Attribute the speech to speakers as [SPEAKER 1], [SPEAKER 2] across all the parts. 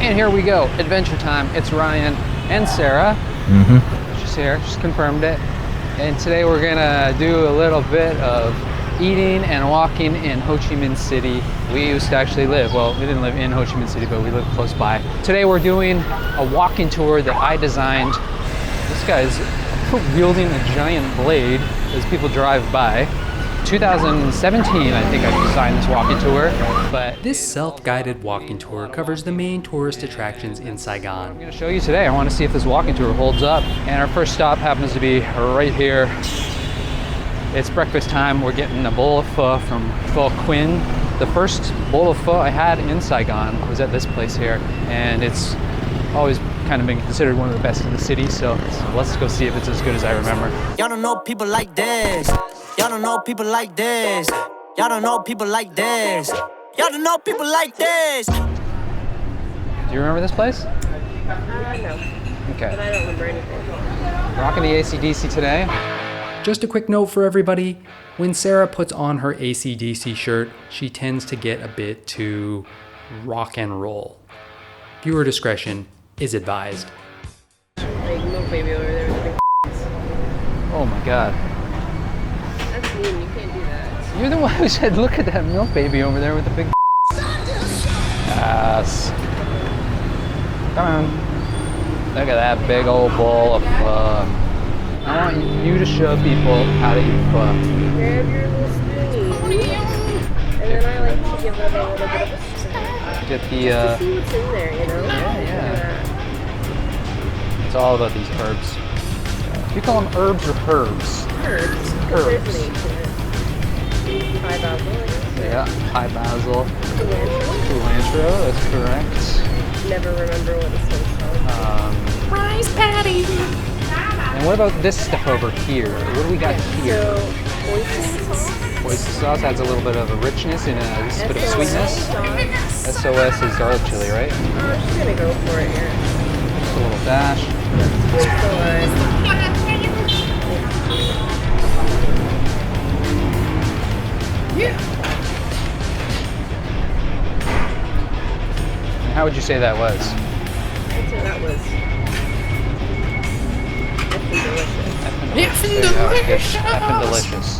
[SPEAKER 1] And here we go, adventure time. It's Ryan and Sarah. She's here, she's confirmed it. And today we're gonna do a little bit of eating and walking in Ho Chi Minh City. We used to actually live, well, we didn't live in Ho Chi Minh City, but we lived close by. Today we're doing a walking tour that I designed. This guy's wielding a giant blade as people drive by. 2017, I think I designed this walking tour, but
[SPEAKER 2] this self-guided walking tour covers the main tourist attractions in Saigon.
[SPEAKER 1] I'm gonna show you today. I wanna see if this walking tour holds up. And our first stop happens to be right here. It's breakfast time. We're getting a bowl of pho from Pho Quinn. The first bowl of pho I had in Saigon was at this place here, and it's always kind of been considered one of the best in the city, so let's go see if it's as good as I remember.
[SPEAKER 3] Y'all don't know people like this. Y'all don't know people like this. Y'all don't know people like this. Y'all don't know people like this.
[SPEAKER 1] Do you remember this place?
[SPEAKER 4] No.
[SPEAKER 1] Okay.
[SPEAKER 4] But I don't remember anything.
[SPEAKER 1] Rocking the ACDC today.
[SPEAKER 2] Just a quick note for everybody, when Sarah puts on her ACDC shirt, she tends to get a bit too rock and roll. Viewer discretion is advised.
[SPEAKER 4] Like milk baby over there with the big
[SPEAKER 1] Oh my God.
[SPEAKER 4] That's mean, you can't do that.
[SPEAKER 1] You're the one who said, look at that milk baby over there with the big ass. Come on. Look at that big old bowl of pho. I want you to show people how to eat pho.
[SPEAKER 4] Grab your little spoon. And then I like to give them a little bit of a spoon.
[SPEAKER 1] Get the,
[SPEAKER 4] Just to see what's in there, you know?
[SPEAKER 1] yeah. It's all about these herbs. Do you call them herbs or herbs?
[SPEAKER 4] Herbs.
[SPEAKER 1] Herbs.
[SPEAKER 4] There's an name to it. High basil, I guess.
[SPEAKER 1] Yeah, high basil.
[SPEAKER 4] Cilantro.
[SPEAKER 1] Cilantro, that's correct.
[SPEAKER 4] Never remember what this one's called.
[SPEAKER 2] Rice patty!
[SPEAKER 1] And what about this stuff over here? What do we got here?
[SPEAKER 4] So, oyster sauce.
[SPEAKER 1] Oyster sauce adds a little bit of a richness and a bit of sweetness. SOS is garlic chili, right?
[SPEAKER 4] I'm just gonna go for it here.
[SPEAKER 1] Just a little dash. And how would you say that was?
[SPEAKER 4] I'd say that was
[SPEAKER 1] Effing delicious. Effing delicious.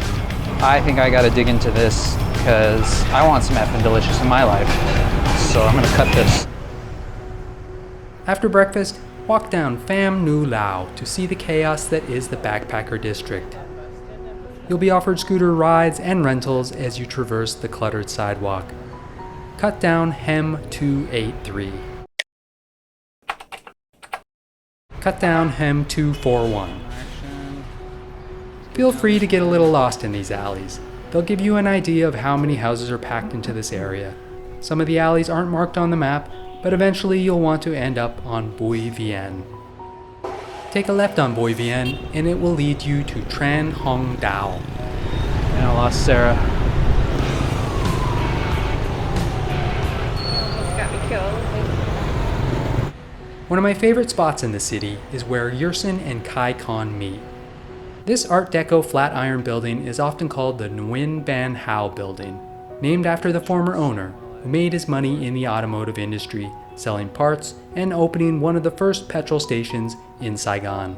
[SPEAKER 1] I think I gotta dig into this because I want some effing delicious in my life. So I'm gonna cut this.
[SPEAKER 2] After breakfast, walk down Pham Nu Lao to see the chaos that is the backpacker district. You'll be offered scooter rides and rentals as you traverse the cluttered sidewalk. Cut down Hem 283. Cut down Hem 241. Feel free to get a little lost in these alleys. They'll give you an idea of how many houses are packed into this area. Some of the alleys aren't marked on the map, but eventually you'll want to end up on Bui Vien. Take a left on Bui Vien and it will lead you to Tran Hong Dao.
[SPEAKER 1] And I lost Sarah.
[SPEAKER 4] got me killed.
[SPEAKER 2] One of my favorite spots in the city is where Yersin and Kai Kon meet. This Art Deco flat-iron building is often called the Nguyen Van Hao building, named after the former owner, who made his money in the automotive industry, selling parts and opening one of the first petrol stations in Saigon.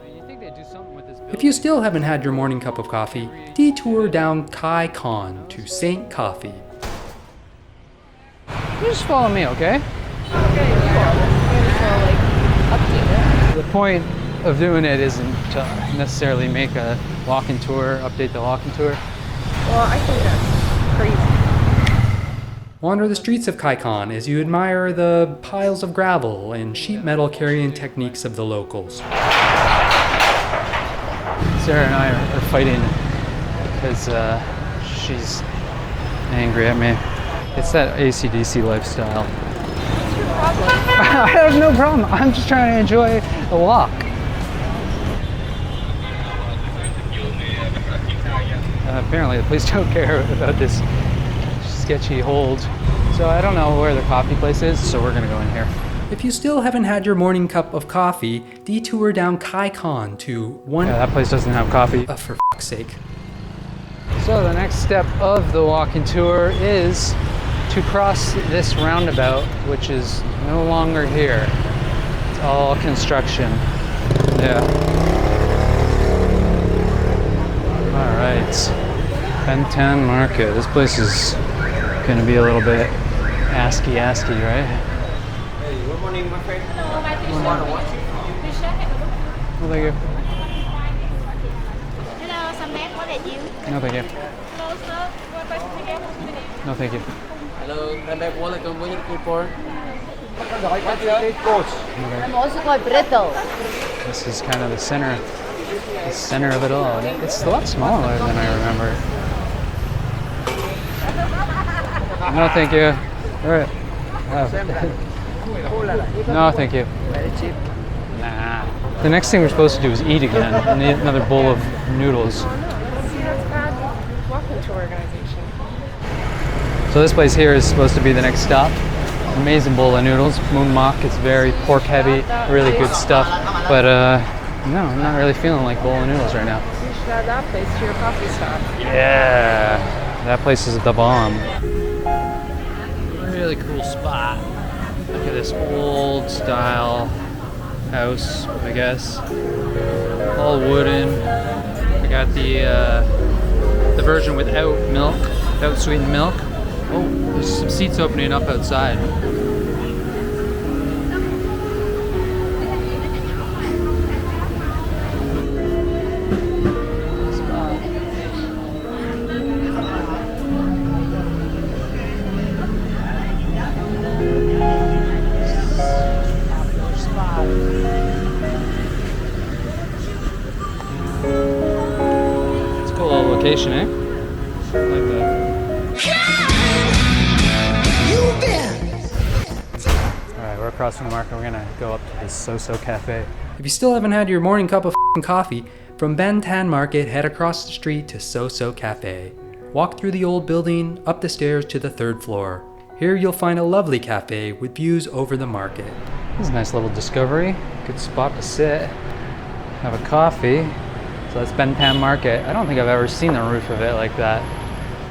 [SPEAKER 2] If you still haven't had your morning cup of coffee, detour down Kai Kon to Saint Coffee.
[SPEAKER 1] You just follow me, okay?
[SPEAKER 4] Okay, yeah. Update it.
[SPEAKER 1] The point of doing it isn't to necessarily make a walking tour, update the walking tour.
[SPEAKER 4] Well, I think that's crazy.
[SPEAKER 2] Wander the streets of Kai Kon as you admire the piles of gravel and sheet metal carrying techniques of the locals.
[SPEAKER 1] Sarah and I are fighting because she's angry at me. It's that ACDC lifestyle.
[SPEAKER 4] What's your problem?
[SPEAKER 1] I have no problem. I'm just trying to enjoy the walk. Apparently the police don't care about this sketchy hold. So I don't know where the coffee place is, so we're gonna go in here.
[SPEAKER 2] If you still haven't had your morning cup of coffee, detour down Kai Kon to one...
[SPEAKER 1] Yeah, that place doesn't have coffee.
[SPEAKER 2] For fuck's sake.
[SPEAKER 1] So the next step of the walking tour is to cross this roundabout, which is no longer here. It's all construction. Yeah. All right. Thanh Market. This place is gonna be a little bit ASCII, right?
[SPEAKER 5] Hey, good morning, my friend.
[SPEAKER 4] Hello, my
[SPEAKER 5] You want to watch it?
[SPEAKER 1] Well, thank you.
[SPEAKER 4] Hello, some bag for that you.
[SPEAKER 1] No, thank you.
[SPEAKER 4] Hello, sir. You want to buy something else?
[SPEAKER 1] No, thank you.
[SPEAKER 5] Hello, come back. What are you looking for?
[SPEAKER 6] I'm also quite brittle.
[SPEAKER 1] This is kind of the center of it all. It's a lot smaller than I remember. No, thank you. All right. No, thing you.
[SPEAKER 5] Very cheap.
[SPEAKER 1] Nah. The next thing we're supposed to do is eat again and eat another bowl of noodles.
[SPEAKER 4] See, that's bad walking tour organization.
[SPEAKER 1] So this place here is supposed to be the next stop. Amazing bowl of noodles. Moon Mok. It's very pork heavy, really good stuff. But no, I'm not really feeling like bowl of noodles right now.
[SPEAKER 4] You should add that place to your coffee stop.
[SPEAKER 1] Yeah, that place is the bomb. Really cool spot. Look at this old style house, I guess. All wooden. I got the version without milk, without sweetened milk. Oh, there's some seats opening up outside. It's a cool little location, eh? I like that. Alright, we're across from the market. We're gonna go up to the So Cafe.
[SPEAKER 2] If you still haven't had your morning cup of coffee, from Thanh Market, head across the street to So Cafe. Walk through the old building, up the stairs to the 3rd floor. Here you'll find a lovely cafe with views over the market.
[SPEAKER 1] This is a nice little discovery. Good spot to sit. Have a coffee. So that's Thanh Market. I don't think I've ever seen the roof of it like that.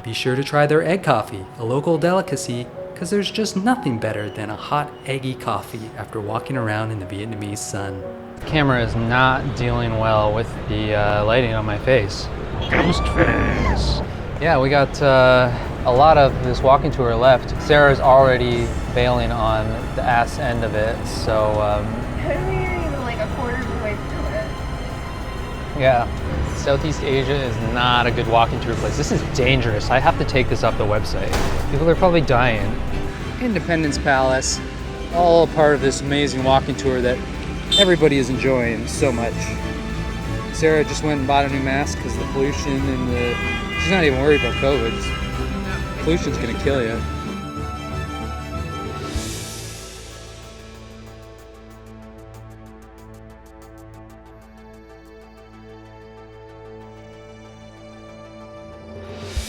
[SPEAKER 2] Be sure to try their egg coffee, a local delicacy, because there's just nothing better than a hot, eggy coffee after walking around in the Vietnamese sun.
[SPEAKER 1] The camera is not dealing well with the lighting on my face. Ghost face. Yeah, we got a lot of this walking tour left. Sarah's already bailing on the ass end of it, so
[SPEAKER 4] We're even like a quarter of the way through it.
[SPEAKER 1] yeah. Southeast Asia is not a good walking tour place. This is dangerous. I have to take this off the website. People are probably dying. Independence Palace, all part of this amazing walking tour that everybody is enjoying so much. Sarah just went and bought a new mask because the pollution and she's not even worried about COVID. Pollution's gonna kill you.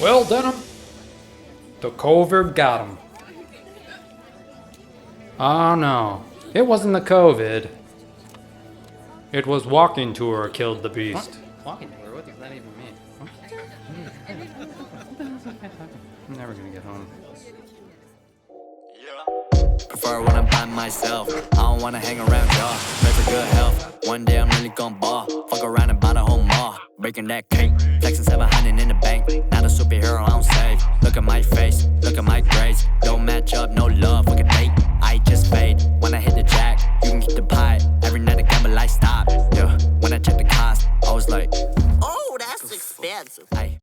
[SPEAKER 2] Well, Denham, the COVID got him. Oh no, it wasn't the COVID. It was walking tour killed the beast.
[SPEAKER 1] Walking tour? What does that even mean? I'm never gonna get home.
[SPEAKER 3] Prefer when I'm by myself. I don't wanna hang around y'all. Pray for good health. One day I'm really gon' ball. Fuck around and buy the whole mall. Breaking that cake. Flexing 700 in the bank. Not a superhero, I don't save. Look at my face. Look at my grades. Don't match up, no love. Look at date. I just fade. When I hit the jack, you can keep the pie. Every night I gamble, I stop. Yeah. When I check the cost, I was like, oh, that's expensive. Ay.